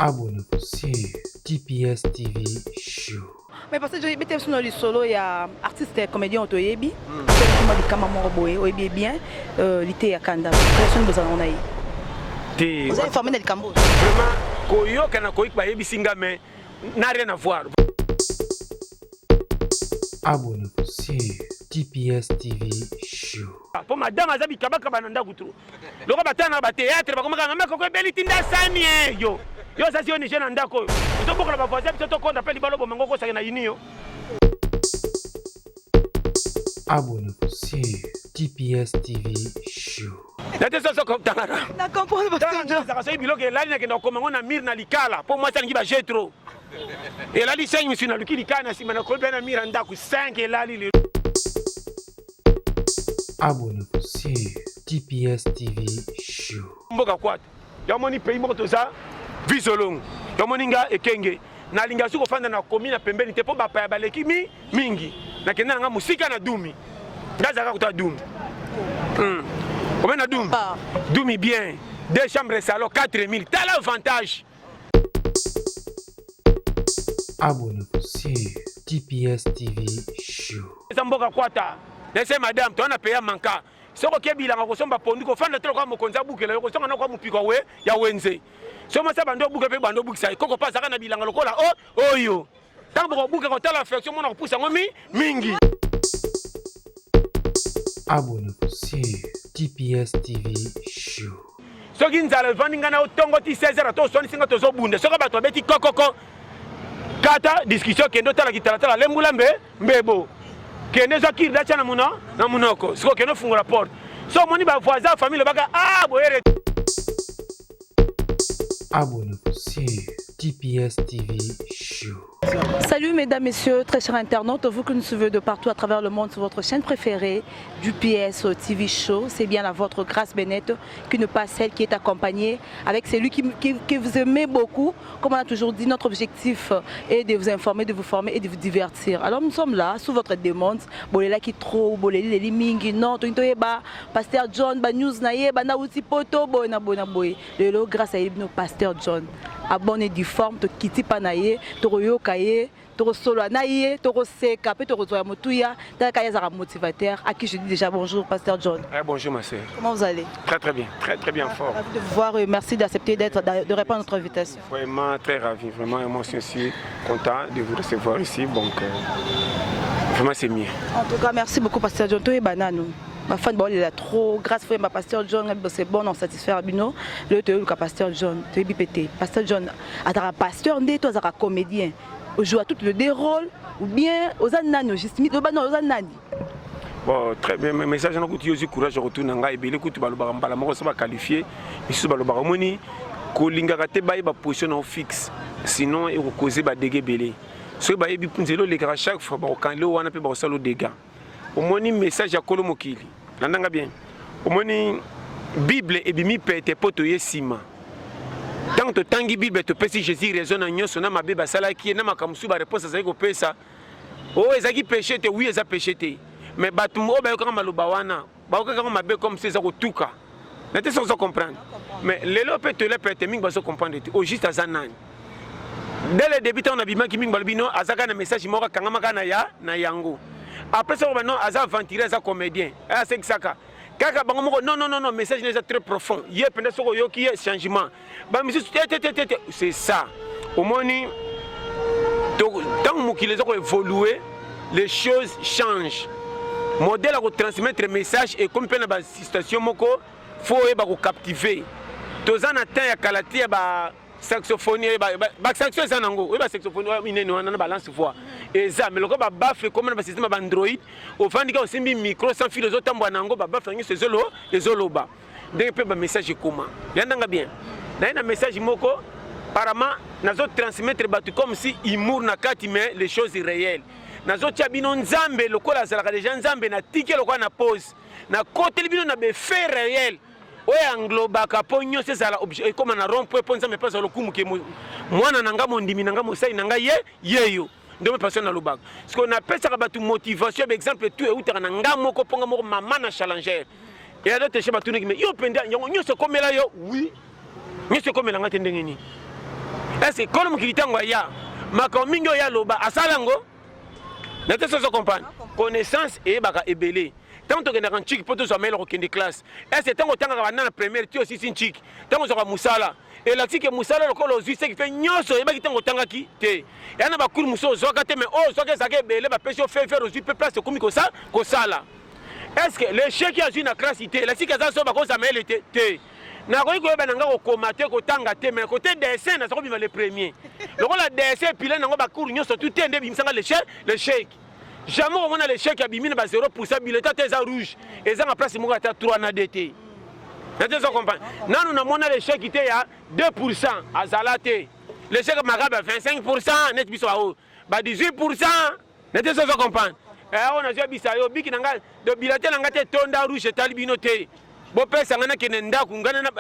Abonnez-vous sur TPS TV Show. Mais parce que je vais sur le solo, il y a artiste et comédien au Toyebi. C'est le Kamamoro Boé, Oyebi bien, l'été à Kanda. Personne ne vous en a eu. Vous avez formé dans le Cambodge. Vraiment, Koyo Kanakoik Bayebi Singa, mais n'a rien à voir. Abonnez-vous sur TPS TV Show. Pour madame Azabi Kabaka Bananda Goutro. Le rabatana ba théâtre, ba comme ngamba ko beliti ndasani yo. Yo ça c'est on jeune ndako. To boko ba voisin to ko appelle libalo bo mango ko sa na yini yo. Abonnez-vous sur TPS TV Show. Date ça comme tangara. Na comprendre parce que ça c'est biloko elali na kenda ko mango na mir na likala. Pour moi ça ngi ba jetro. Elali 5 misi na luki likana sima na ko bena mir ndako 5 elali. Abonnez-vous sur TPS TV Show. Mboka kwat. Yamoni pays moko toza visolong. Yamoninga ekenge. Na linga suko fanda na komina pembeni te po ba pa baleki mingi. Na kenda nga musika na dumi. Ndaza ka kuta dumi. Combien na dumi? Dumi bien. 2 chambres salon 4000. T'as l'avantage. Abonnez-vous sur TPS TV Show. Mboka kwata. Laissez madame, tu as payé manka. Si on a bilan, on a pondu, on fait trop comme on a bouclé, on a bouclé, il y a Wednesday. Si on a bando bouclé, bando bouclé, ça, quand on passe à bilan, on a oh yo. Tant que on bouclé, on a l'affection, on a poussé en mingi. Abonnez-vous sur TPS TV Show. Ce qui nous a vendu, on a autant de 16 heures, on a 65 heures, on a 100 heures, kata discussion qui est notée à la guitare, l'emboulambe, mbebo. Kene zo kirda cha na munoko siko kene fungo rapport so moni ba voisin famille baka boyere. Abonnez-vous sur TPS TV Show. Salut mesdames, messieurs, très chers internautes, vous que nous suivez de partout à travers le monde sur votre chaîne préférée du PS TV Show. C'est bien la vôtre Grâce Bennett, qui n'est pas celle qui est accompagnée avec celui qui vous aimez beaucoup. Comme on a toujours dit, notre objectif est de vous informer, de vous former et de vous divertir. Alors nous sommes là, sous votre demande. Bolela qui trop, bolela li mingi, non, Pasteur John, ba news na ye, ba na uti poto, boy. Lelo grâce à nos Pasteur John. Abonné du forme, to kiti panaye, to royo kaye, to solo anaye, to seka, to rozoya motuya, ta kaye zara motivateur. À qui je dis déjà bonjour, Pasteur John. Bonjour ma sœur. Comment vous allez? Très bien fort. Ravi de vous voir et merci d'accepter de répondre à notre invitation. Vraiment très ravi, vraiment moi aussi content de vous recevoir ici, donc vraiment c'est mieux. En tout cas, merci beaucoup, Pasteur John. Toi et banane. Ma fan il est trop grâce à Pasteur John, c'est bon, on satisfait Abino. Le Pasteur John, tu es bipété. Pasteur John, à pasteur, tu es un comédien. On joue à tout le rôles ou bien aux anani, juste aux anani. Bon, très bien, mais message on a aussi courage retourne en gars et bien écoute balobara mbala moko ça va qualifier, mais si balobara moni ko linga kate ba ba position fixe. Sinon il causer ba dégâts belé. So ba yebi punzelo le kara chaque fois ba kan le wana pe ba salo dégâts. Au moins message à Kolomokili. L'andanga bien. Au moins Bible et bimi pete poto yesima. Tant que tangi Bible te pesi Jésus raisonne en nyonso na mabe basala ki na makamsu ba réponse za ko pesa. Oh ezaki péché te oui eza péché te. Mais batumo ba yoka maloba wana. Ba yoka mabe comme c'est za ko tuka. N'était sans comprendre. Mais lelo peut te le pete ming ba so comprendre au juste azanani. Dès le début on a bima ki ming balbino azaka na message moko kangama kana ya na yango. Après ça, on a aventuré un comédien. C'est ça. Non, message est très profond. Il y a un changement. C'est ça. Au moins, tant qu'ils ont évolué, les choses changent. Le modèle à transmettre le message et comme une situation, il faut captiver. Tous en attendant qu'il saxophone saxophone ça nango oui saxophone inene wana na balance voix et ça mais le ko ba baffle comme na système ba Android au fandi ka osimbi micro sans fil les autres nango ba baffle ngi sezolo ezoloba donc pe ba message comment yandanga bien na un message moko apparemment nazo transmettre batu comme si humour na kati mais les choses réelles nazo tia bino nzambe lokola zalaka déjà nzambe na tike lokola na pause na côté bino na be fait réel. Oui, engloba kaponyo c'est ça l'objet comme on a rompu point ça mais pas le coup que moi nanga mon dimi nanga mo sai nanga yeyo donc personne na lobak ce qu'on appelle ça ba motivation par exemple tout et où nanga moko ponga moko maman na challenger et alors te cheba tout mais yo penda nyo se comme là yo oui nyo se comme là ngate ndengeni est-ce que kolo mokili ntango aya makambo mingi oyo aloba asala yango na te soso comprendre connaissance eyebaka ebele ntango tokendaka ntiki mpo tozwa mayele kokende classe est-ce que ntango otangaka banda na première ti osisi ntiki ntango ozwaka mosala elakisi ke mosala lokola ozwi seki mpe nyonso oyebaki ntango otangaki te eya na bakulu mosusu ozwaka te mais oyo ozwaki ezalaka ebele bapesi yo faire ozwi mpe place ekomi kosala est-ce que l'échec azwi na classe te elakisi ke aza so bakozwa mayele te nakoki koyeba na nga kokoma te kotanga te mais kote dessin naza kobima le premier lokola dessin epile nango bakuru nyonso tu te nde ebimisanga l'échec jamais omona l'échec abimi na ba 0% bileta te eza rouge eza na place moko ata 3 na d te nate zo comprendre nanu namona l'échec te ya 2% azala te l'échec makabe 25% net biso bao ba 18% nate zo comprendre on a déjà bisa yo biki nanga de bileta nanga te tonda rouge etali bino te bopesa ngana kene ndaku ngana na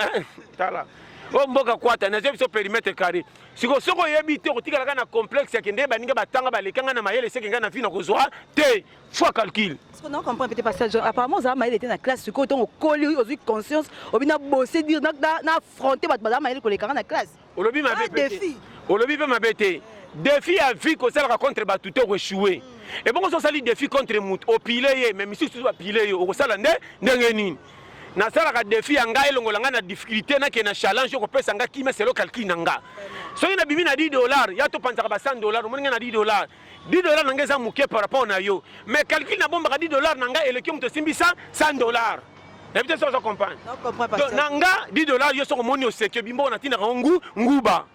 tala o mboka kwata na biso périmètre carré siko soko yebi te kotikala kana complexe yakende baninga batanga balekanga na mayele seke ngana fina kozwa te fois calcul parce que non comprend peut-être passage apparemment ça mayele était na classe siko ton koli aussi conscience obina bosser dire na affronter bat mayele kolekanga na classe olobi ma défi olobi pe ma bête défi à vie ko sala contre batuto ko échouer et bon so sali défi contre mut au pile mais misi tout pile yo ko sala ndenge nini na sala ka défi ya ngai longola nga na difficulté na ke na challenge ko pesa nga kima selo calcul na nga so ina bimi na $10 ya to panzaka ba $100 mo nga na $10 na nga za muke par rapport na yo mais calcul na bomba ka $10 na nga eleki mto simbisa $100 d'habitude ça comprendre donc na nga $10 yo so ko moni o seke bimbo na tina nguba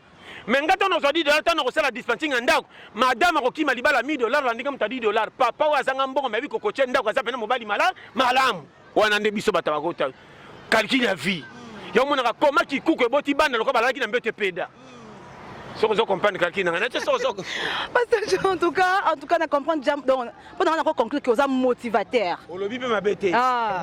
mais nga tono so $10 tono ko sala dispensing ndako madame ko kima libala $1000 la ndika mta $10 papa wa zanga mbongo mebi ko koche ndako za pena mobali malamu wana nde biso bata bakota calcul ya vie ya mona ka koma kikuko eboti banda lokaba balaki na mbete peda soko zo comprendre calcul na ngana soko parce que en tout cas na comprendre jam donc pendant on a conclure que aux motivateur olobi pe mabete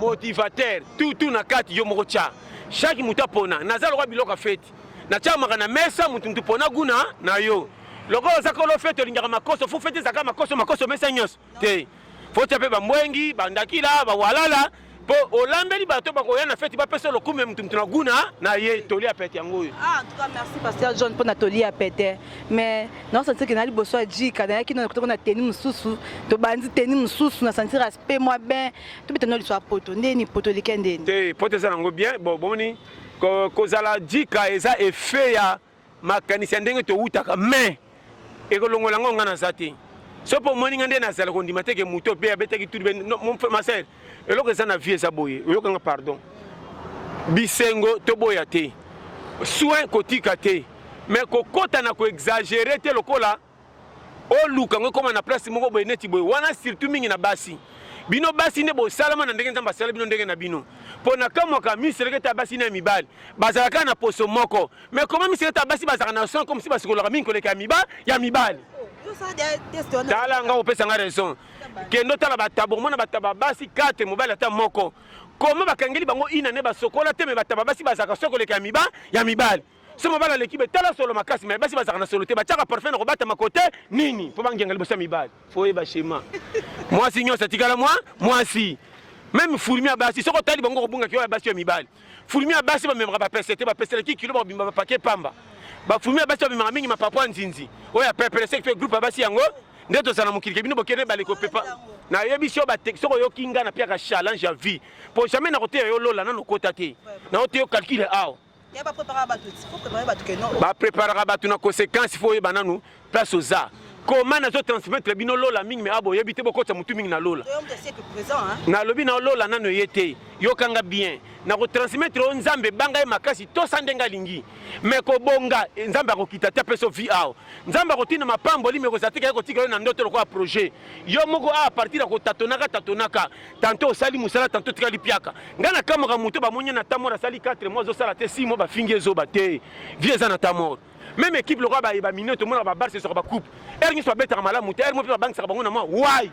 motivateur tout na kati yo moko cha chaque muta pona nazalo kwa biloko fete na cha makana mesa mutu pona guna na yo loko zakolo fete lingaka makoso fu fete zaka makoso mesa nyos te faut taper ba mwengi bandakila ba walala po olambeli bato bakoya na fete bapesa lokume mutu na guna na ye toli apete yango en tout cas merci pasteur John pour na toli apete mais non sentir que na liboso ajika na kino na na teni mususu to bandi teni mususu na sentir aspect moi ben to bitano liso poto ndeni poto likendeni te poto za nango bien bon boni ko zala jika eza effet ya makanisi ndenge to utaka mais ekolongola ngo ngana zati so po moni ngande na zala kondima teke muto pe abeteki tout ben mon ma sœur eloko eza na vie eza boye oyokanga pardon bisengo toboya te soin kotika te mais kokota na koexagere te lokola oluka ngo koma na place moko boye neti boye wana surtout mingi na basi bino basi nde bosalama na ndenge nzambe asala bino ndenge na bino mpo na kamwaka miseleketa basi na mibali bazalaka na poso moko mais koma miseleketa basi bazalaka na son comme si basikolaka mingi koleka ya mibali tala nga opesa nga raison kendo tala batabo mona bataba basi 4 mobali ata moko koma bakangeli bango ina ne basokola te me bataba basi bazaka sokoleka ya mibali so mobali l'équipe tala solo makasi mais basi bazaka na solo te bachaka parfait na kobata makote nini po bangenga libosa mibali foye ba schéma moi si nyonso tikala moi si même fourmi ya basi soko tali bango kobunga kiyo ya basi ya mibali fourmi ya basi ba memra ba pesete ba pesete ki kilo ba bimba ba paquet pamba ba fourmi ya basi ba memra mingi mapapwa nzinzi oya pepele sek fait groupe basi yango ndeto sana mukilike bino bokene baleko pepa na yebi sio ba texte soko yo kinga na pia ka challenge ya vie pour jamais na côté yo lola na lokota te na côté yo calcule ao ya ba préparer ba tout faut préparer ba tout que non ba préparer ba tout na conséquence faut yeba nanu place aux arts comment nazo transmettre bino lola mingi me abo yebi te bokota mutu mingi na lola na lobi na lola nano yete yo kanga bien na ko transmettre o nzambe banga e makasi to sandenga lingi mais ko bonga nzambe akokita te peso vi ao nzambe akotina mapambo lime ko satika ko tika na ndoto ko projet yo moko a partir ko tatonaka tantôt sali musala tantôt tika lipiaka ngana kama ka mutu ba monya na tamora sali 4 mois zo sala te 6 mois ba fingi zo ba te vie za na tamora même équipe le roi ba minute tout monde ba bar c'est sur ba coupe erni so betara malamu te ermo ba bank sa bango na moi why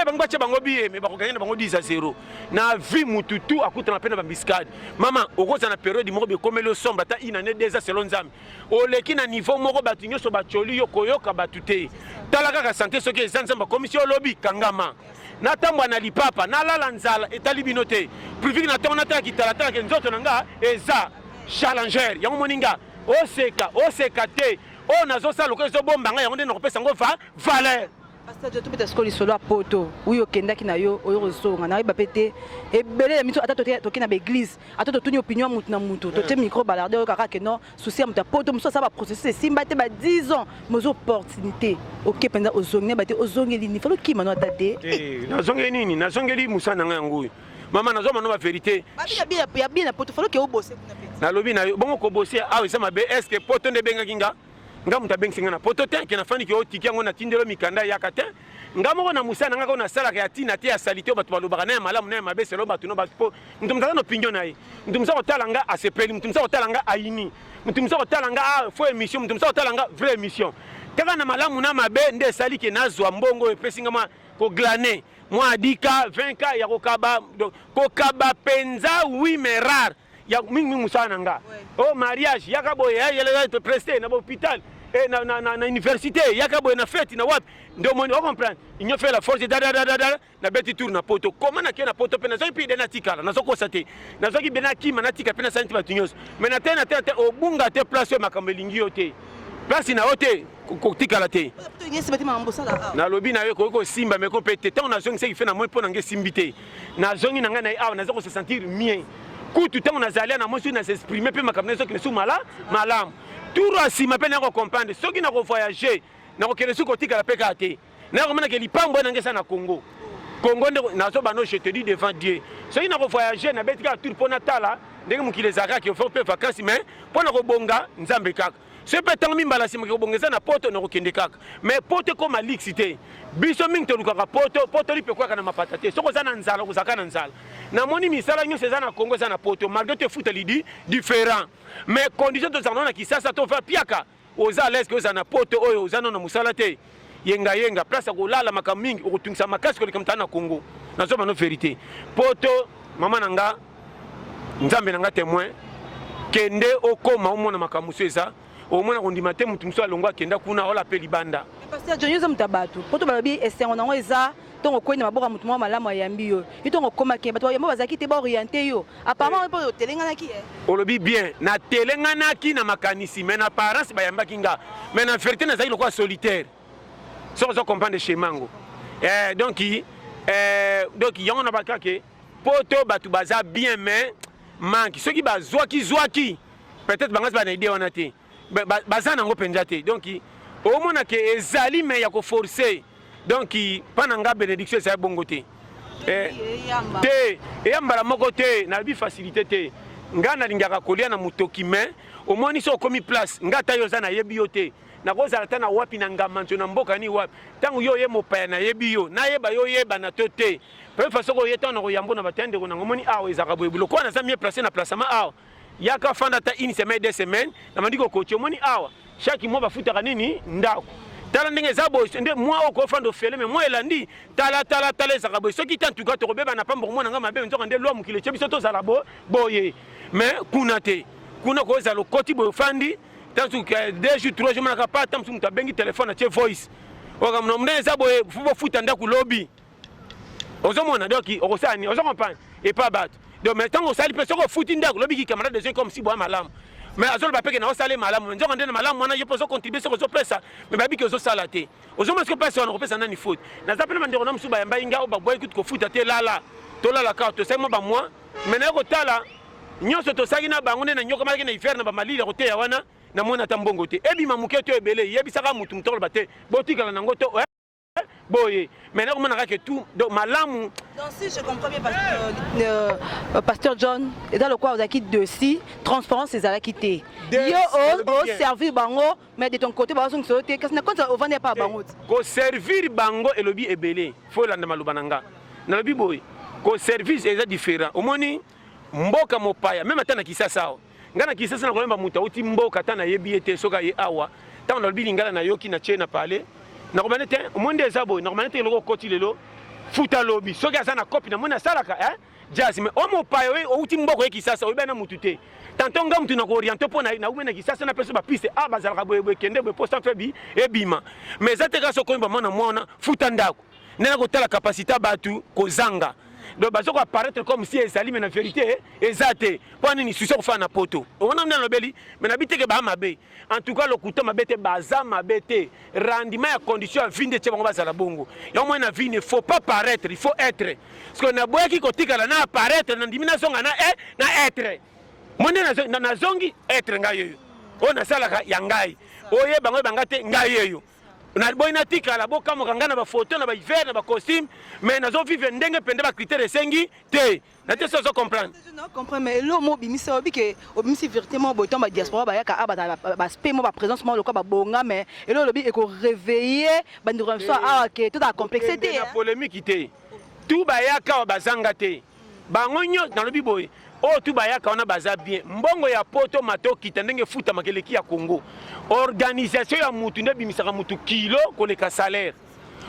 bango bache bango biye mais ba ko gagner bango 10-0 na vie mututu akuta na pena ba biscade mama okoza na période moko be komelo sombre ta ina ne déjà selon nzambe o leki na niveau moko batinyo so ba choli yo koyoka batute talaka ka santé soki ezanzamba commission lobby kangama na tambwa na lipapa na lala nzala etali binote privi na tona ta kitala ke nzoto nanga eza challenger yango moninga oseka te oh nazo ça lokola zo bomba nga yango nde nakopesa ngo valeur. Pasteur John, peut-être que solo à poto oui okendaki na yo oyo resonga na bapete ebele mito ata toke na église ata totuni opinion mutu na mutu tote micro balarder oyo kaka que non souci ya mutu poto muso ça va processus simba te ba 10 ans mozo opportunité OK pendant ozongi ba te ozongeli ni falo ki mano atate nazongeli nini nazongeli musana nga yango mama nazo mano ba vérité ya bien na poto falo ke obose kuna pe na lobi na yo bongo ko bosser ah ça mabe est-ce que poto nde benga kinga nga muta bengi singa na poto te ke na fani ke otiki yango na tindelo mikanda ya kate nga moko na musana nga ko na sala ya tina te ya salite bato balobaka na malamu na mabe selo bato no bato mutu mutaka no opinion na ye mutu mutaka kotala nga asepeli mutu mutaka kotala nga aini mutu mutaka kotala nga faux émission mutu mutaka kotala nga vraie émission kaka na malamu na mabe nde sali ke nazwa mbongo epesinga ma ko glaner moi adika 20 ya kokaba penza oui mais rare ya mingi musana nga oh mariage yaka boye ya te prester na hôpital na université yaka boye na fête na wapi ndio moni on comprendre il fait la force na beti tour na poto comment na na poto pena zo pi de na tikala na zo kosate na zo ki bena kima na tika pena santi batunyos mais na tena obunga te place makambo lingi yote place na hote ko tikala te na lobi na yo ko simba mais ko pete tant na zongi c'est fait na moi pona nge simbité na zongi na nga na awa na zo se sentir bien kutu tant na zalia na moi na s'exprimer pe makambo zo ki sou malam tout asi ma peine à comprendre ceux qui n'ont voyagé n'a aucun sou côté la PKT n'a remarqué que les pambo na ngesa na Congo na zo bano je te dis devant Dieu ceux qui n'ont voyagé na betika tout pour natala ndenge mukile zaka qui fait vacances mais pour na bonga nzambe kaka ce peut tant mimbala si mo bongeza na poto na kokende kaka mais poto comme alixité biso mingi to lukaka poto li pe kwa kana mapatate soko za na nzala kozaka na nzala na moni misala nyo seza na Congo za na poto malgré te foot lidi différent mais condition to zana na kisasa to fa piaka oza l'aise que za na poto oyo oza na musala te yenga place ko lala makamingi okutungisa makasi ko likamta na Congo na zo mano vérité poto mama nanga nzambe nanga témoin kende okoma omona makamuso eza omona kondima te mutu muso alongwa kenda kuna ola pe libanda Pasteur John yoza mutabatu poto balobi esengo nango eza tongo kwenda maboka mutu mwa malamu ayambi yo itongo koma ke bato yambo bazaki te ba orienter yo apparemment po telengana ki olobi bien na telengana ki na makanisi mais na parents bayamba kinga mais na vérité na zaki lokwa solitaire so zo comprendre chez mango donc yango na bakake poto batu baza bien mais manki ceux qui bazwaki peut-être bangas ba na idée wana te baza nango penza te donc au mona ke ezali mais ya ko forcer donc pananga bénédiction ça bongo te te eyambala moko te na bi facilité te nga na lingaka kolia na mutoki mais au moins so komi place nga ta yo za na yebi yo te na kozala ta na wapi na ngamanzo na mboka ni wapi tangu yo ye mopaya na yebi yo na yeba yo yeba na to te pe façon ko yeta na ko yambo na batende ko na ngomoni awo ezaka boyebulo ko na za mieux placé na placement awo yaka fanda ta une semaine 2 semaines na mandiko ko chomoni awa chaque mois bafutaka nini ndako tala ndenge zabo nde moi oko fanda ofele mais moi elandi tala ezaka boye soki ta ntuka to kobeba na pambo mona nga mabe nzoka nde lwa mukile chebiso to zala boye mais kuna te kuna ko za lokoti boye fandi tantu que 2 jours 3 jours manaka pas tant muta bengi téléphone na che voice oka mnomne zabo fubo futa ndaku lobby ozomona doki okosani ozokompane et pas battre donc maintenant on sali pe soko futi ndaku lobby ki camarade de gens comme si boa malamu mais azol ba peke na osale malamu nzoka ndena malamu wana yo poso contribuer soko zo pesa mais babi ke ozo sala te ozo maske pesa on kopesa nani faute na zapena mandero na msuba yamba inga o ba boy kutu ko futa te lala to lala ka to sai mo ba moi mais na ko tala nyonso to sagi na bango na nyoka malaki na hiver na ba malili ko te ya wana na mona tambongo te ebi mamuke to ebele yebisaka mutu mutolo bate botikala nango to boye mais on a que tout donc malamu donc si je comprends bien Pasteur John et dans le quoi vous avez quitté de si transparence ces ala quitté yo au servir bango mais de ton côté ba son sauter qu'est-ce que ça vendre pas bango ko servir bango et lobi ebele faut la malubananga na lobi boy ko service est différent au moni mboka mopaya même atana kisasa ngana kisasa na kolemba muta uti mboka tana yebiete soka ye awa tant na lobi lingala na yoki na chena pale na kobanete monde ezabo normalement loko koti lelo futa lobby soki aza na copie na mona salaka jazz mais omo payo o uti mboko ye kisasa oyeba na mutu te tanto nga mutu na ko orienter pona na ubena kisasa na peso ba piste bazalaka boye kende boye posta febi ebima mais zate ka soko mba mona futa ndako nena ko tala capacité batu ko zanga donc bazo ko apparaître comme si ezali mais na vérité ezate poni ni suso fa na poto on a na lobeli mais na biteke ba mabe en tout cas le couteau mabete baza mabete rendement ya condition à vie de tcheba bazala bongo ya moi na vie ne faut pas paraître il faut être parce que na boya ki kotika na apparaître na ndimi na zonga na être monde na zongi être ngayo on a sala ya ngai oye bango bangate ngai yo na boy na tika la boka mo kangana ba photo na ba hiver na ba costume mais nazo vivre ndenge pende ba critères sengi te na te so comprendre je ne comprends mais le mot bimisa obi que obimisi véritablement boton ba diaspora ba yaka ba spemo ba présence mo lokwa ba bonga mais et le lobby e ko réveiller ba ndiro so que tout a complexité na polémique te tout ba yaka ba zanga te bango nyo na lobi boy oh tout ba yaka ona baza bien mbongo ya poto matoki tendenge futa makeleki ya Congo organisation ya mutu nde bimisaka mutu kilo koleka salaire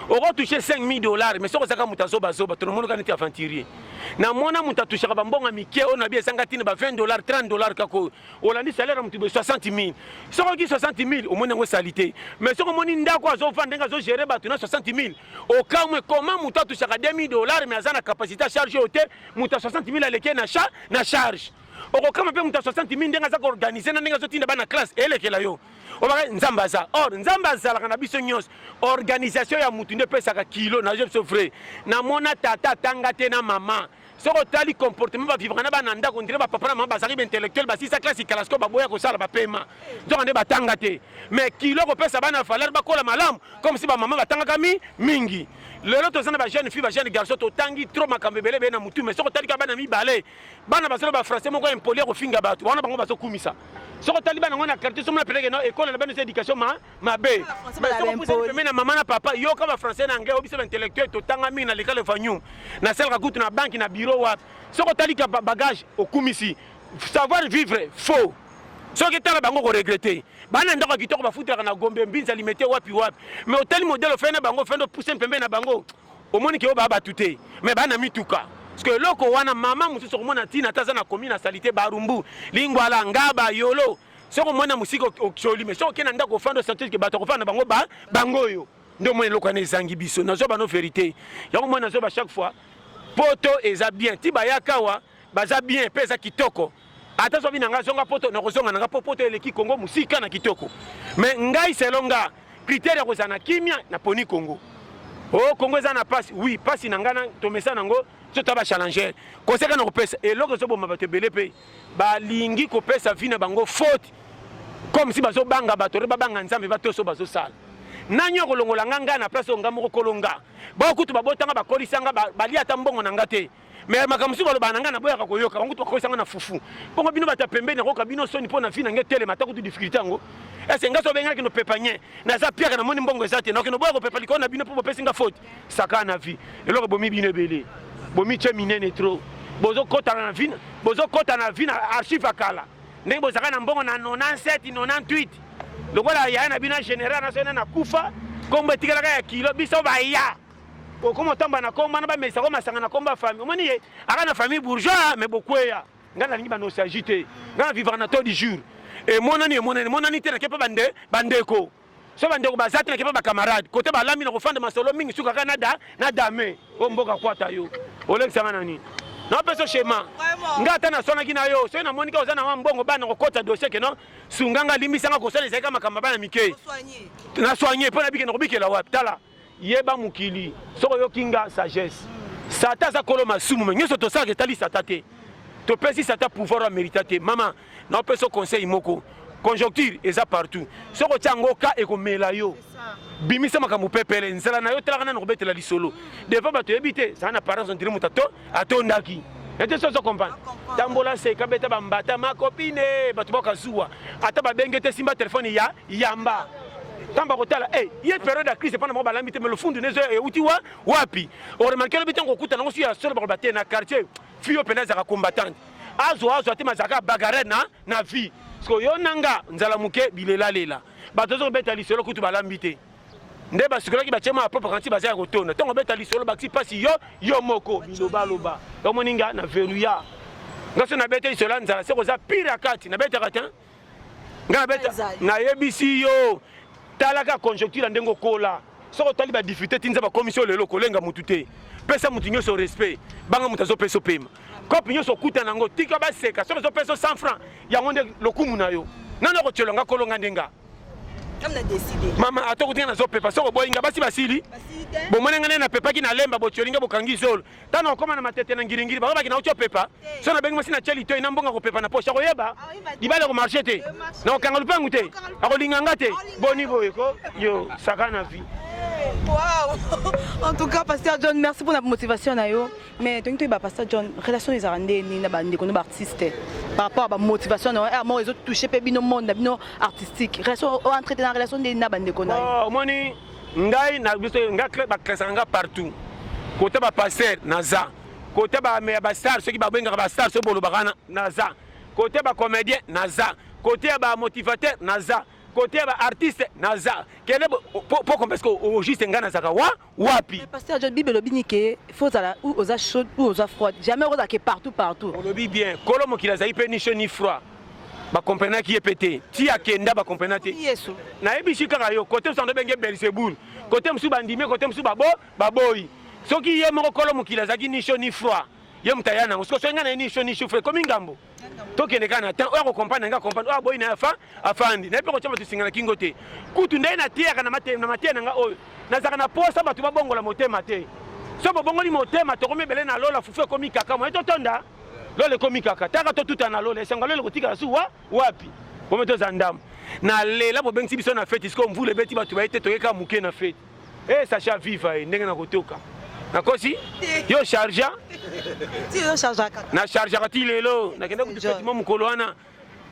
oko toucher $5,000 mais soko zaka mutu azoba tout le monde kaneti aventurier na mona mutu touchera bambonga mike ona bien sanga tina ba $20 $30 kako olandi salaire mutu be 60,000 soko ki 60,000 au moins ngo salité mais soko moni ndako azova ndenga zo gérer batu na 60,000 au cas où comment mutu touchera $2,000 mais azana capacité à charger hôtel mutu 60,000 aleke na charge oko kama pe mutu 60,000 ndenga za organiser na ndenga zo tinda bana classe elekela yo obaka nzambaza or nzambaza la kana biso nyos organisation ya mutu nde pesaka kilo na je so vrai na mona tata tangate na mama soko tali comportement ba vivre na ba nanda ko ndire ba papa na mama bazali intellectuel ba sisa classe kalasko ba boya ko sala ba pema donc nde batangate mais kilo ko pesa bana valeur ba kola malam comme si ba mama batangaka mingi lelo tozana ba jeune fille ba jeune garçon to tangi trop makambebele be na mutu mais soko tali ka bana mi balé bana basalo ba français moko impolier ko finga batu wana bango baso kumisa soko tali bana ngona quartier somo na peleke no école na bana éducation ma be mais na maman na papa yo ka ba français na ngai obiso intellectuel to tanga mi na l'école fanyu na sel ka kutu na banque na bureau wa soko tali ka bagage okumisi savoir vivre faux soki tala bango ko regretter bana ndako kitoko ba futaka na Gombe mbinza limité wapi mais hôtel modèle fait na bango fait de pousser pembe na bango au moni ke ba tuté mais bana mituka parce que loko wana mama mususu komona tina taza na commune na salité barumbu lingwala ngaba yolo soko mona musiko okcholi mais soko kena ndako fando santé ke bato ko fanda bango yo ndo mona loko na ezangi biso nazo bano vérité yango mona nazo ba chaque fois poto eza bien ti bayakawa baza bien pesa kitoko ata so binanga zonga poto na kozonga nanga poto eleki Congo musika na kitoko mais ngai selonga critère ko sana kimia na poni Congo oh Congo za na passe oui passe nangana to mesa nango to taba challenger ko seka na ko pesa et loko so bomba bato belepe ba lingi ko pesa vina bango faute comme si bazo banga bato re babanga nzambe bato so bazo sala nanyo ko longola nganga na place ngamo ko kolonga ba kutu babotanga ba kolisanga bali ata mbongo nangate mais makamsi balo bananga na boya ko yoka ngutu ko sanga na fufu bongo bino bata pembeni ko kabino soni pona fina ngetele mata kutu difficulté ngo ese ngaso benga kino pepanye na za pierre na moni mbongo ezate na kino boya ko pepali ko na bino po pesinga faute saka na vie eloko bomi bino ebele bomi che minene trop bozo kota na vie na archive akala ndenge bozaka na mbongo na 97 98 lokola ya na bina général na sona na kufa kombo etikala ya kilo biso ba ya Comment tamba na komba na ba mesa ko masanga na komba famille omoni ye aka na famille bourgeois mais bokweya ngana lingi ba nostalgie ngana vivre na taux du jour et monani te na kepa bandeko so bandeko bazati na kepa ba camarade côté ba lami na ko fanda masolo mingi suka kana na dame o mboka kwata yo olekisa nani na peso schéma ngata na sona kina yo so na monika ozana wa mbongo bana ko kota dossier ke no sunganga limbisanga ko sala zeka makamba bana mike na soigner pona bike na ko bike la wapi tala yeba mukili soko yo kinga sagesse sata za koloma sumu mais nyoso to sala tali sata te to pesi sata pouvoir à mériter mama na peso conseil moko conjoncture eza partout soko tiango ka e ko mela yo bimisa makambo pepele nzala na yo tala kana no betela lisolo devant bato ebité ça na parents on dirait mutato atondaki ete so comprendre tambola se kabeta bambata ma copine bato bakazuwa ata babengete simba téléphone ya yamba tamba kotala ye période de crise pendant ba lamité mais le fond de nezo e uti wapi on remarque le bitan ko kuta na so ya solo ba baté na quartier fio peneza ka combattante azo ate mazaka bagarre na vie parce que yo nanga nzala muke bilela lela bato zo beta lisolo kutu ba lambité nde ba sikola ki ba chema propre kanti ba za kotona tongo beta lisolo ba ki pasi yo moko loba yo moninga na veruya ngaso na beta lisolo nzala se ko za pire akati na beta katin nga beta na yebisi yo talaka conjoncture ndengo kola soko tali ba difficulté tinza ba commission lelo kolenga mutute pesa mutu nyonso respect banga mutu azopesa opema kopi nyonso okuta nango tika baseka soki ozopesa 100 francs yango nde lokumu na yo nani okotyelonga kolonga ndenga mama atokotinga nazopepa soko boyinga basi basili bomonenga nene napepaki na lemba botyolinga bokangi zolo tana okoma na matete na ngiringiri bakobaki na otyopepa so na bengi masi na tyeli to ina mbonga kopepa na posha koyeba libala komarshe te na okanga lupangu te akolinganga te boni boyeko yo saka na vie. Wow! En tout cas, Pasteur John, merci pour la motivation. Mais tu as Pasteur John, relation des arandais, ni na bande, qu'on artiste. Par rapport à la motivation, à moi les autres toucher pe bino monde, bino artistique. Relation entrer dans la relation des na bande qu'on a. Oh, moni, ngai na biso ngai club ba klasanga partout. Côté ba pasteur naza. Côté ba star, ceux qui ba benga ba star, ceux bolo bakana naza. Côté ba comédien naza. Côté ba motivateur naza. Côté ba artiste naza. Quel est pour parce que au juste ngana zaka wapi. Pasteur John Bible lobinike, faut ala ou aux chaudes ou aux froides. Jamais on a que partout. On lobby bien. Kolomo ki la zai pe ni chaud ni froid. Ba comprendre qui est pété. Ti akenda ba comprendre te. Yesu. Na ebishi kaka yo côté sando benge Belzebul. Côté msu bandime côté msu baboy. Soki ye moko kolomo ki la zaki ni chaud ni froid. Ye mtayana ngo so ngana ni chaud ni chaud froid comme ngambo. Tokende kana ta o comprendre nga comprendre o boy na afandi na pe ko chama tusingana kingote kutu ndai na tia kana matia nga oyo na zaka na posa batu babongola motema te so babongoli motema to komebele na lola fufu komi kaka mo to tonda lole komi kaka taka to tuta na lola esenga lole kotika su wapi bo meto zandam na lela bo bengsi biso na fete isko mvule beti batu baite to yeka muke na fete sacha viva ndenge na kotoka nakosi yo chargea ti yo chargea na chargea ti lelo nakenda kutufeti mo mukolo wana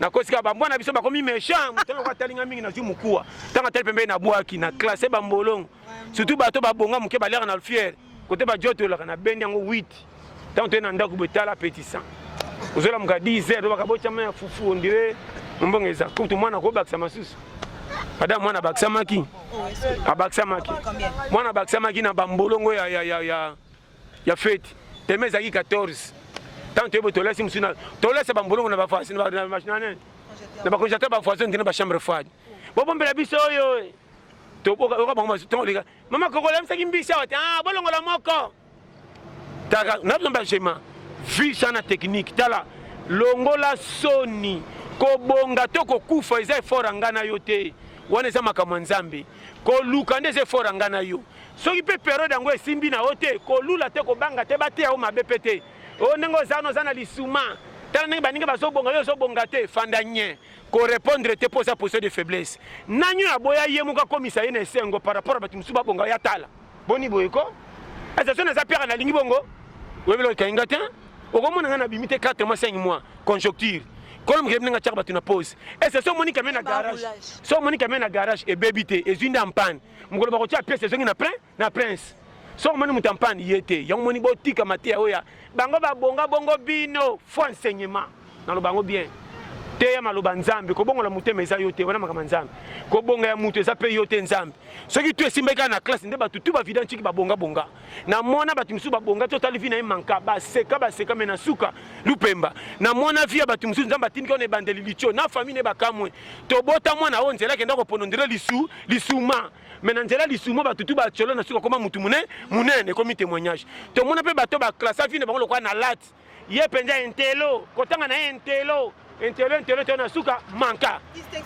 nakosi ka bambwana biso bakomi méchant mutana kwa talinga mingi na ju mukuwa tanga tel pembe na bwaki na classe bambolongo surtout bato babonga muke balera na fier côté ba joto la kana bendi yango 8 tant to na ndako betala petit sang ozola muka 10h do bakabocha ma fufu ondire mbongeza kutu mwana ko bakisa masusu Ada mwana baksamaki. Abaksamaki. Mwana baksamaki na bambolongo ya fête. Temeza ki 14. Tant que tu laisses musina. Tu laisses bambolongo na bafasi na machine. Na ba congélateur ba foison na ba chambre froide. Bobo mbela biso yo. To boka ba to liga. Mama koko la msaki mbisa wati. Ah bolongo la moko. Taka na ba chema. Vie sana technique tala. Longola soni. Kobonga to kokufa eza effort ngana yo te. Wana eza makambo nzambe. Ko luka ndeze effort ngana yo. Soki pe periode ngo esimbi na ote ko lula te ko banga te bate o mabepete. O nengo zano zana lisuma. Tala ninga baninga bazobonga yo zobonga te fanda nye. Ko répondre te posa position de faiblesse. Nanyo aboya yemuka komisa yene sengo par rapport à batimsu babonga ya tala. Boni boyeko. Eza sona za pera na lingi bongo. Webelo kainga te. Okomona ngana bimite 4 mois 5 mois conjoncture. Comme je n'ai pas de pause. Et c'est ça, Monique amène à garage. So Monique amène à garage et bébité et une en panne. Mon gars, tu as pièce, c'est une na prince. So Monique en panne, y était. Yang Monique botique à Matia Oya. Bango bongo bino. Faut enseignement. Dans le bango bien. Te maloba nzambe ko bongo la mutema eza yote wana makama nzambe ko bonga ya mutu eza pe yote nzambe soki tu esimbeka na classe nde batu tu ba vidanti ki ba bonga na mona batu musu ba bonga to tali vina manka ba seka mena suka lupemba na mona via batu musu nzamba tindi ko ne bandeli licho na famille ne ba kamwe to bota mwana onzela kenda ko ponondela lisuma mena nzela lisuma batu tu ba cholo na suka koma mutu munene komi témoignage to mona pe bato ba classe vina bango lokwa na lat ye penja entelo kotanga na entelo Intérêt na suka manka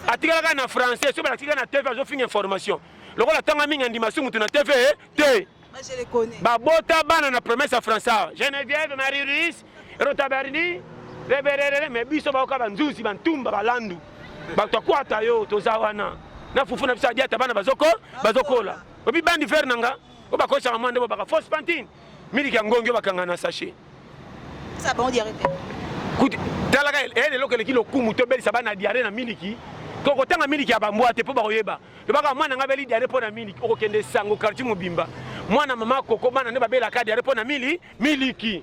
atikala na français so batika na TV azo finir information lokola tanga minga ndimasi mutu na TV te je les connais babota bana na promesse à français Geneviève Marie Ruiz Rotaberni reberere mais biso ba ka banzusi bantumba balandu bato kwata yo tozawana na fufu na bisa diata bana bazokola obi bandi fer nanga obakosa amande baka fausse pantine miliki ya ngongo bakanga na sachet ça bon dire Talaga ele lokele kilo kumu to beli sabana diare na miliki ko tanga miliki ya bambwa te po ba koyeba to baka mwana ngabeli diare po na miliki ko kende sango quartier mobimba mwana mama koko bana ne babela ka diare po na miliki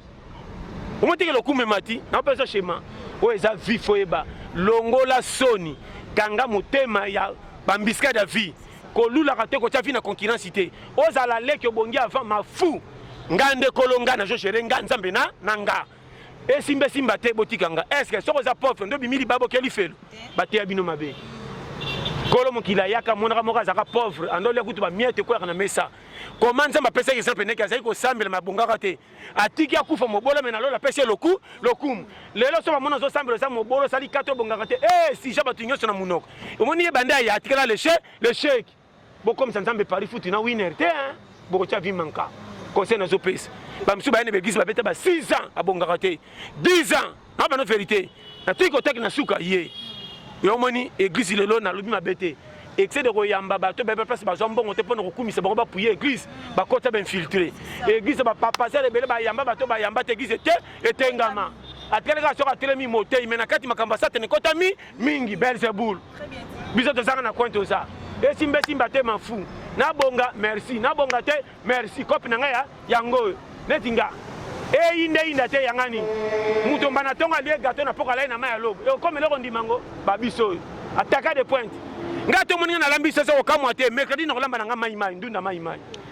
omotike lo kumu mati na peso shema o eza vifo eba longola soni kanga motema ya bambiska da vie ko lula ka te ko tia vie na concurrence te ozala leki obongi avant mafu ngande kolonga na jo chere nganzambe na nanga et simba te botikanga est-ce que soko za pauvre ndo bimili babo keli felo bateya bino mabe kolo mokila yaka monaka moko azaka pauvre andole kutu ba miete ko na mesa comment nzamba pesa exemple neke azali ko sambela mabongaka te atiki akufa mobolo mena lola pesa lokum lelo so bamona zo sambela sa mobolo sali 4 bongaka te si jaba tunyoso na munoko omoni ye banda ya atikala le chèque bo comme ça nzambe pari futu na winner te hein bo tia vi manka conseil na zo pesa ba msu ba ene begisi ba beta ba 6 ans abongaka te 10 ans na ba no vérité na tiko tek na suka ye yomoni église lelo na lobi mabete excès de royamba bato bebe place ba zombongo te pona kokumisa ba ba puye église ba kota ba infiltrer église ba passer lebele ba yamba bato ba yamba te église te etengama ateleka soka telemi motei mena kati makamba sa te ne kota mingi Belzebul biso to zanga na kwento za esimbe simba te mafu na bonga merci na bonga te merci kopi na ngaya yango netinga inda te yangani muto mbana tonga lie gâteau na poka lai na maya lobo e comme le kondimango ba biso ataka de pointe ngato moninga na lambi sasa okamwa te mercredi na kolamba na mai ndunda mai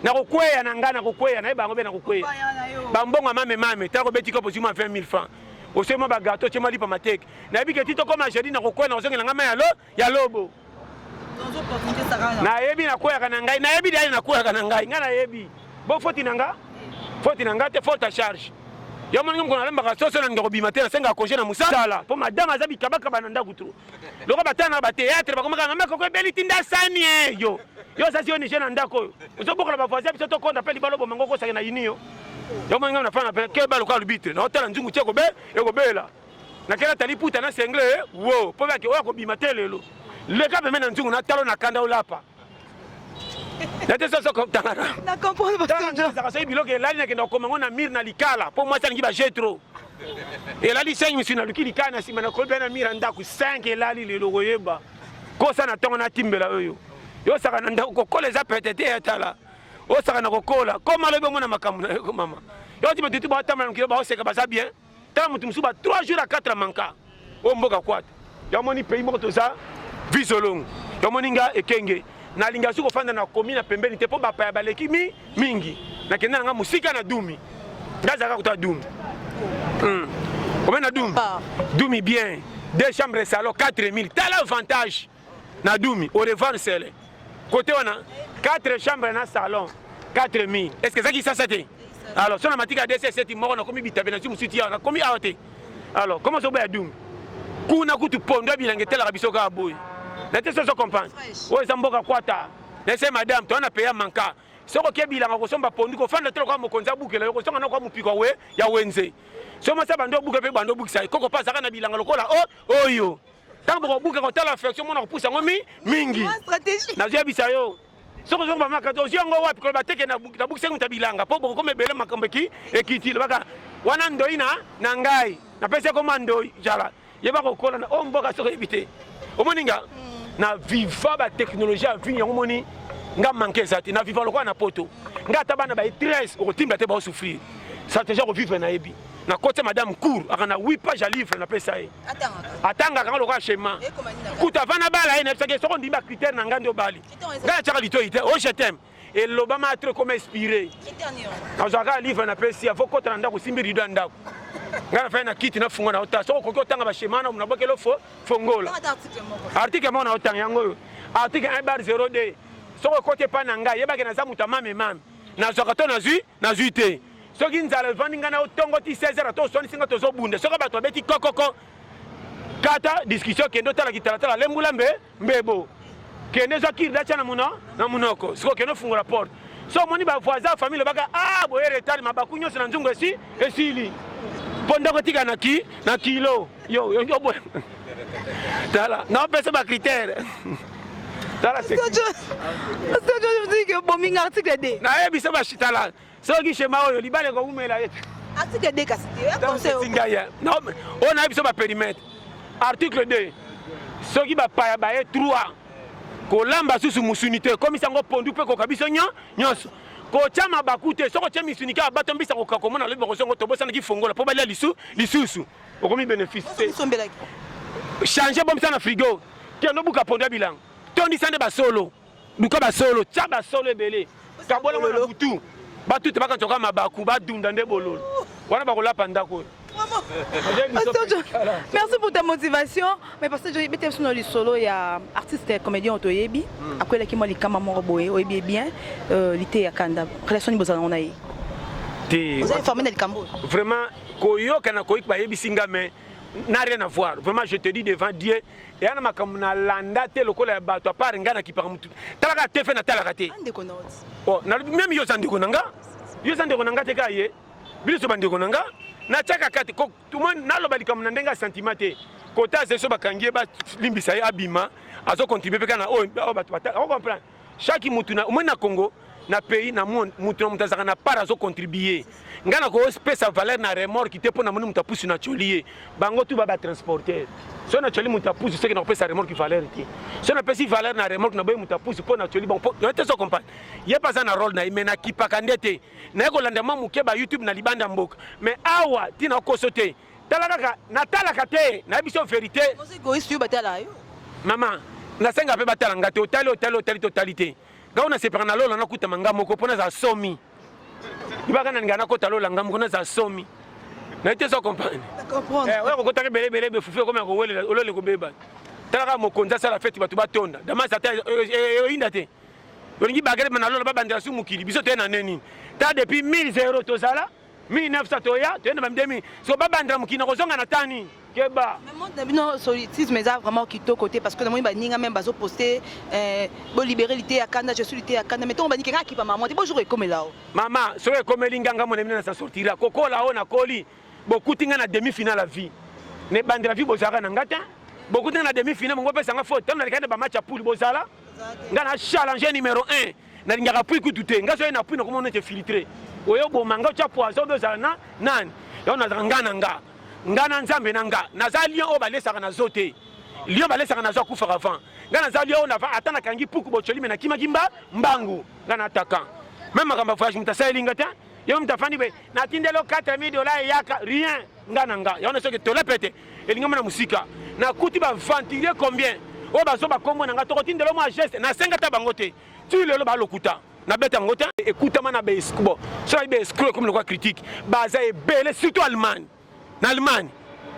na kokweya na ngana kokweya na bango be na kokweya ba mbonga mame ta ko beti ko posima 20 000 francs osema ba gâteau chema lipa mateke na biki tito comme jeudi na kokweya na ozongela ngama ya lobo na yebi na kweya kana ngai na yebi dai na kweya kana ngai ngana yebi bo foti nanga te faute à charge yo moni ngom na lamba soso na ngoko bima te na senga congé na musala po madame azabi kabaka bananda kutro loko batana ba théâtre ba komaka ngama ko beli tinda sani yo sasi yo ni jena ndako uzo bokola ba voisin biso to konda pe libalo bo mango ko sa na yinio yo moni ngom na fana pe ke balo ka lubitre na hôtel nzungu tieko be eko bela na kela tali puta na sengle wo po ba ke o ko bima te lelo le ka be mena nzungu na talo na kanda olapa nate soso tangana na comprendre pas ça biloko elali na kenda komango na mir na likala po moi salingi ba jetro elali 5 misi na luki likana sima na kolbe na mir ndako 5 elali lelo koyeba kosa na tongo na timbela oyo yo saka na ndako kokola za petete etala o saka na kokola koma lobe mona makambo na yo mama yo tibe tutu ba tamana nkilo ba oseka ba za bien ta mutu musuba 3 jours à 4 manka o mboka kwata yo moni pays moko toza visolong yo moni nga ekenge na linga suko fanda na komi na pembeni te po bapa ya baleki mingi na kenda nga musika na dumi ngaza ka kuta dumi combien na dumi dumi bien 2 chambres salon 4000 tala avantage na dumi au revoir sele côté wana 4 chambres na salon 4000 est-ce que ça qui ça c'était alors sur la matika DC 7 moko na komi bitabe na sumu siti ya na komi aote alors comment ça ba dumi kuna kutu pondo bilange tela biso ka boy nete soso comprendre oyo eza mboka kwata nese madame to na peya manka soko kebilanga kosomba pondu ko fanda telo kwa mokonzi abukela yo kosonga na kwa mupiko we ya wenze soma sa bando buke pe bando bukisa koko pa zaka na bilanga lokola oyo tango ko buke ko tala affection mona ko pusa ngomi mingi na zia bisa yo soko zonga maka to ziongo wapi ko bateke na bukisa nguta bilanga po boko mebele makambe ki ekitile baka wana ndoina na ngai na pese ko mando jala yeba ko kola na mboka soko ebite omoninga na viva ba technologie a vie yango moni nga manquer ça na viva lokwa na poto nga tabana ba 13 au timba te ba souffrir ça déjà ko vivre na yebi na côté madame cour akana 8 pages à livre na pesa ye atanga kanga lokwa schéma kuta vana bala ene parce que soko ndimba critère na nga ndo bali nga tchaka lito ite oh je t'aime et lobama a trop comme inspiré quand j'aga livre na pesa ya foko tanda ko simbi rido ndako ngana fa na kiti na funga na ota so ko tanga ba shemana na bokelo fongola article mo na otanga yango article 1/02 so ko kote pa na ngai yeba ke na zamuta mame na zokato na zuite so ki nzala vandi ngana otongo ti 16h to so ni singa to zo bunde so ko bato beti kokoko kata discussion kendo tala kitala lembula mbebo kende zo kirda cha na munoko so kendo fungola porte so moni ba voisin famille baka boye retard mabakunyo na nzungu esili Pendant que tu as na kilo, yo bon. Tala, non pesa ba critère. Tala c'est. Je dis que bon minga article D. Na yebi ça ba chitala. So ki shema oyo libale ko umela yetu. Article D kasite. Conseil. Non, on a yebi ça ba périmètre. Article 2. So ki ba pa ba 3. Ko lamba susu musunité comme ça ngo pondu pe ko kabiso nyonso. Ko chama bakute soko chemi sunika batombisa ko kakomona lebo ko songo tobosa na kifongola po balia lisusu okomi bénéfice changer bomsa na frigo ke no buka ponda bilang tondi sande ba solo buka ba solo cha ba solo ebele kabola na butu batute baka choka mabaku badunda nde bololo wana bakola panda ko Pasteur John, merci pour ta motivation. Mais Pasteur John, tu es sur le solo, il y a artiste et comédien Otoyebi. Après, il y a des Mamoraboé, Oyebi bien, l'été à Kanda. Relation de Bozan, on a eu. Vous avez formé dans le Cambodge. Vraiment, Koyo, Kanakoik, Bayebi Singa, mais n'a rien à voir. Vraiment, je te dis devant Dieu. Et on a comme na landa te le cola bato à part ngana qui par mutu. Talaka te fait na talaka te. Oh, même yo sandi konanga. Yo sandi konanga te kaye. Biso bandi konanga. Na chaka kati ko tout le monde na lobali comme ndenga sentiment te. Kota se so bakangie ba limbisa abima azo contribuer pe kana oh bato bata. On comprend. Chaque mutu na na Congo na pays na mutu na mutazaka na para azo contribuer. Ngana ko espèce valeur na remorque qui te pona munu mutapusi na cholier. Bango tu ba transporter. Si on a choli mutapusi c'est que na pesa remorque valeur ti. Si on a pesi valeur na remorque na boy mutapusi pona choli bon. On te so comprendre. Il y a pas un rôle na imena ki pakandete. Na ko landema muke ba YouTube na libanda mboka. Mais awa tina ko sote. Talaka na talaka te na biso vérité. Vous égoïste yo batala yo. Maman, na senga pe batala ngate totalité. Ga on a séparé na lolo na kuta manga moko pona za somi. Ibaka na ngana ko talo langa moko na za somi. Na été so comprendre. Comprendre. Ouais ko kotaka belé fufu comme ko wele olole ko beba. Talaka mokonza sala fête batu batonda. Dama sa ta indate. Olingi bagere na lolo ba bandela su mukili biso te na neni. Ta depuis 1000 euros to sala 1900 toya to na 2000. So ba bandela mukina ko zonga na tani. Keba. Mais moi d'abord solitisme mais vraiment qui to côté parce que moi baninga même bazo poster bon libéralité à Kanda je suis lité à Kanda mais ton baninga qui pas maman bonjour comme là. Maman, so e comme linganga mon na sa sortira. Koko la ona koli. Beaucoup tinga na demi-finale la vie. Ne bandela vie bozara na ngata. Beaucoup tinga na demi-finale mon pesa nga faute. Tana lekana ba match à poule bozala. Ngana challenge numéro 1. Na lingaka pui kututé. Nga so na pui na comment on te filtrer. Oyo bo manga cha poison bozala na nan. Yo na ngana nga. Ngana nzambe nanga naza lion o balesaka na zote lion balesaka na zo kufa avant ngana za lion na va atana kangi puku bocholi mena kimagimba mbangu ngana ataka même makamba voyage mutasa elingata yo mutafani be na tindelo $4000 yaka rien ngana nga yo na soki tole pete elinga na musika na kuti ba ventiler combien o bazo ba kombo nanga to tindelo mo geste na senga ta bangote tu lelo ba lokuta na beta ngota écoute mana be eskubo so be eskubo comme le quoi critique baza e belle surtout Allemagne. En Allemagne,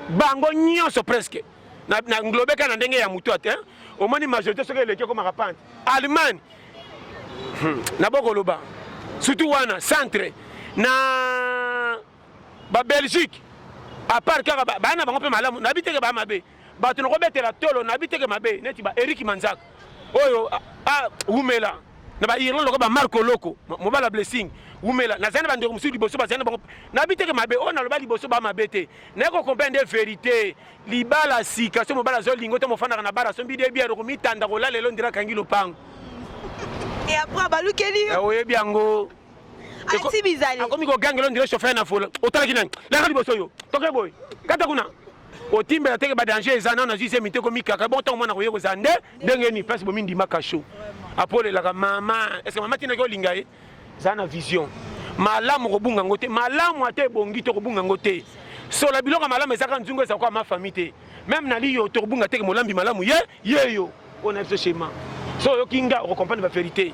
bango nyonso presque. Na nglobe kana ndenge ya mutu ate, au moins majorité soki eleki comme rapante. Allemagne. Na bokoloba. Surtout wana centre na ba Belgique. À part ka ba na bango pe malamu, na biteke ba mabe. Ba to ngo betela tolo na biteke mabe, neti ba Eric Manzak. Oyo umela. Na ba Irlande ko ba Marco Loko, mo ba la blessing. Umela na zana bandeko musu liboso ba zana bango na biteke mabe ona loba liboso ba mabete na ko comprendre vérité libala sika so mobala zo lingo to mofanda na bara so mbide bia ro mitanda ko la lelo ndira kangi lopango et après balukeli yo oye biango ati bizali akomi ko gangelo ndira chauffeur na fola otala kinani la liboso yo toke boy kata kuna otimbe na teke ba danger ezana na jise miteko mikaka bon to mona ko yeko zande ndenge ni place bo mindi makasho apole la mama est-ce que mama tina ko lingaye zana vision malamu kobunga ngote malamu ate bongi to kobunga ngote so la biloko malamu ezaka nzungu eza kwa ma famille te même na liyo to kobunga te molambi malamu yeyo on a ce schéma so yo kinga ko comprendre la vérité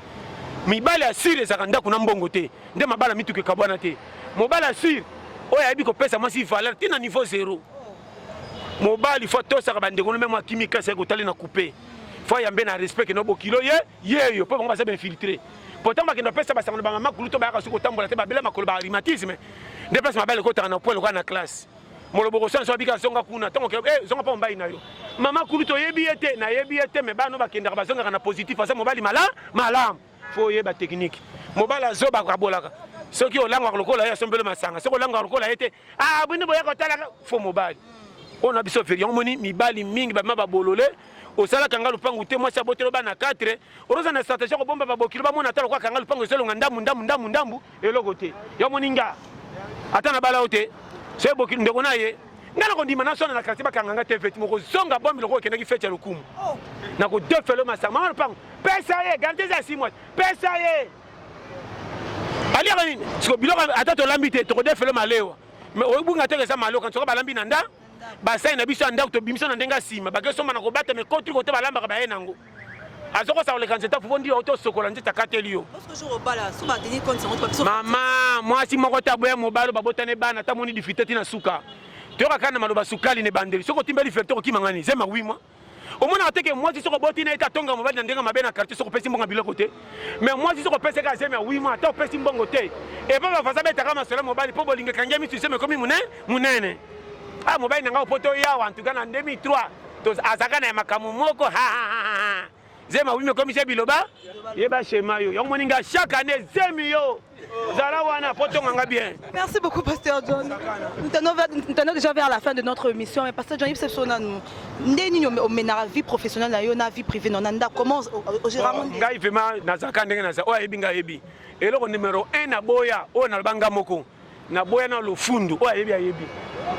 mibale asire ezaka ndako na mbongo te nde mabala mituke kabwana te mobala asire oyo ayebi kopesa mwasi valeur te na niveau 0 mobali faut tosaka bandeko même akimika c'est kotali na couper faut yambe na respect que no bokilo yeyo po bango baza bien filtrer. Pourtant, je ne peux pas faire ma maman pour tout le temps. Je vais faire ma rhumatisme. Je vais faire ma point la classe. Je vais faire ma maman kuluto yebiete na yebiete me bano bakenda bazonga na positif asa mobali malam faut yeba technique mobala zoba kabolaka soki olanga lokola ya sombelo masanga soki olanga lokola ete bino boya kotala faut mobali on a biso feri on moni mibali mingi ba mabolole osala kanga lupangu te mwasi abotelo bana 4 oroza na stratégie ko bomba babokilo ba mona tala kwa kanga lupangu selonga ndambu eloko te yo moninga ata na bala ote se bokilo ndeko naye ngana ko ndima na sona na quartier bakanga te vêtement ko zonga bombi loko kenda ki fete lukumu na ko defelo masanga mama lupangu pesa ye garantie za 6 mois pesa ye ali rani siko biloko ata to lambite to ko defelo malewa mais oyibunga te ke sa maloka to ko balambi nanda basai na biso ndako to bimisa na ndenga sima bakeso mana ko bata me kotu ko te balamba ka baye nango azoko sa ole kanzeta fundi auto sokola nzita katelio mama mwasi moko ta boya mobalo babotane bana ta moni difficulté na suka Tu as quand maloba sukali ne bandeli. Soko timbeli facteur qui mangani. Zema oui moi. Au moins on que moi si soko boti na eta tonga mobali na ndenga mabe na quartier soko pesi mbonga bilo côté. Mais moi si soko pesi ka zema oui moi ta pesi mbongo te. Et pas va faza beta kama solo mobali po bolinga kanga mi tu sais mais comme munene. Ah mobali nanga poto ya en tout cas en 2003. Donc azaka na makamu moko ha. Zema oui mais comme c'est biloba. Yeba schéma yo. Yo moninga chaque année zemi yo. Merci beaucoup, Pasteur John. Nous tenons déjà vers la fin de notre émission, mais Pasteur John, il faut nous au vie professionnelle, la vie privée, comment au gérant et le numéro 1 na boya, on a le banga moko, na boya na le fundu, oh yebi yebi.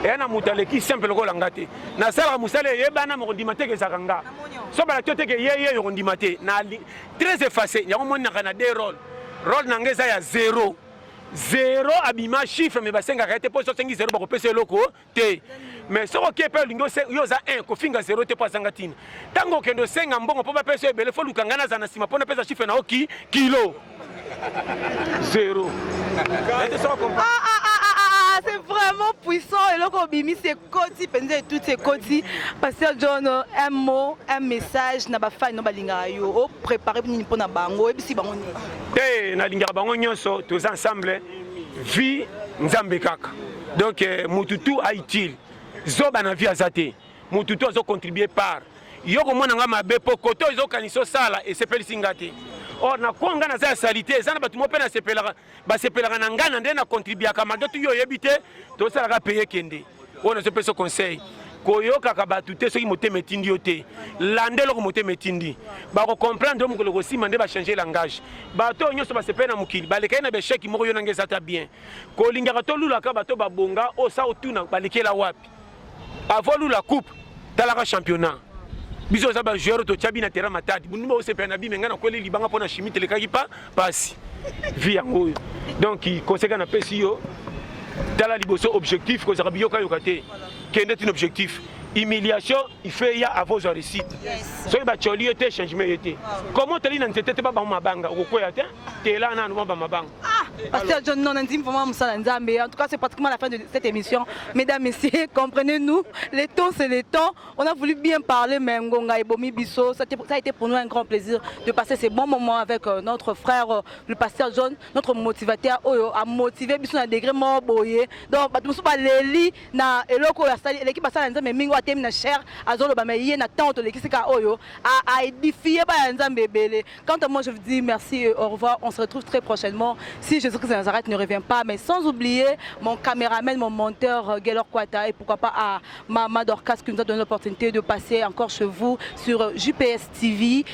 Et na mutale qui simple ko langate. Na sala musale yeba na mo ndimate ke sakanga. So ba tote ke yeye yo ndimate na très effacé, ya mo na kana des rôles. Rôle nangeza ya 0 abima chiffre mais basenga ka été pour 0 ba ko pesa loko te mais so ko pe lingo yo za 1 ko finga 0 te pasanga tina tango kendo senga mbongo po ba pesa ebele fo lukangana za na sima pona pesa chiffre na oki kilo 0 c'est vraiment puissant et là quand bimi c'est koti pendant toutes ces koti Pasteur John un mot un message na ba fan no balinga yo préparer pour na bango et bisi bango ni na linga bango nyonso tous ensemble vie nzambe kaka donc mututu a utile zoba na vie azate mututu azo contribuer par yo ko mona nga mabe pokoto zo kaniso sala et sepeli singate. Or na konga na za salité za na batu mo pe na sepelaka ba sepelaka na ngana ndé na contribuer ka malgré yo yebité to sala ka payer kende on se peut ce conseil koyoka ka batu te soki motema etindi yo te landelo ko motema etindi ba ko comprendre mo ko ko sima ndé ba changer langage bato nyonso ba sepela na mukili ba lekana be cheki moko yo na ngeza ta bien ko lingaka to lula ka bato ba bonga o sa otuna ba lekela wapi avolu la coupe talaka championnat. Biso za ba joueur to tchabi na terrain matadi bunimba ose pe na bi menga na kweli libanga pona chimie telekaki pa pasi vie yango donc conséquent na pesi yo tala liboso objectif ko za biyo ka yokate kende un objectif humiliation il fait ya à vos réussites so ba choli yote changement yote comment teli na ntete ba ba mabanga okoya te tela na no ba mabanga. Pasteur John, non, en tout cas, c'est pratiquement la fin de cette émission. Mesdames, Messieurs, comprenez-nous, les temps, c'est les temps. On a voulu bien parler, mais Ngonga et Bomi Bisso, ça a été pour nous un grand plaisir de passer ces bons moments avec notre frère, le Pasteur John, notre motivateur, à motiver Bisso à degré mort boyé. Donc, tout ça, l'éli, l'équipe a mais mingo a terminé cher, à Zolo, mais na tante, l'équipe a édifié par un bébé. Quant à moi, je vous dis merci et au revoir. On se retrouve très prochainement. Si Jésus-Christ de Nazareth ne revient pas, mais sans oublier mon caméraman, mon monteur Gaylor Kwata et pourquoi pas à Mama Dorcas qui nous a donné l'opportunité de passer encore chez vous sur JPS TV.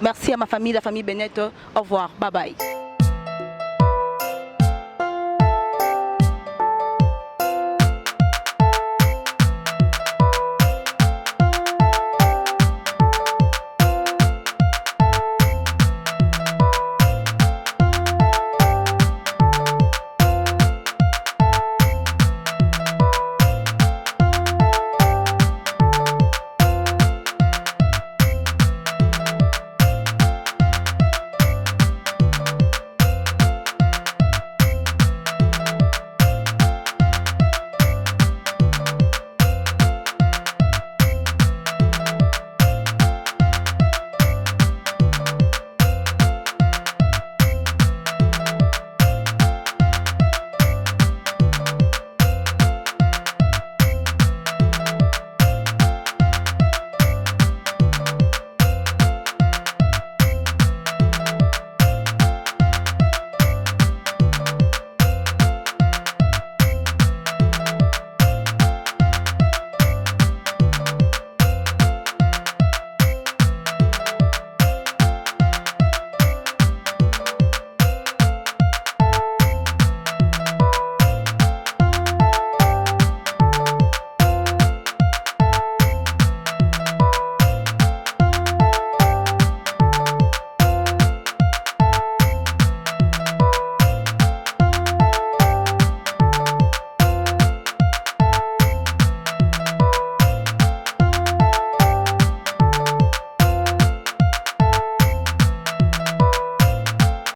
Merci à ma famille, la famille Bennett. Au revoir, bye bye.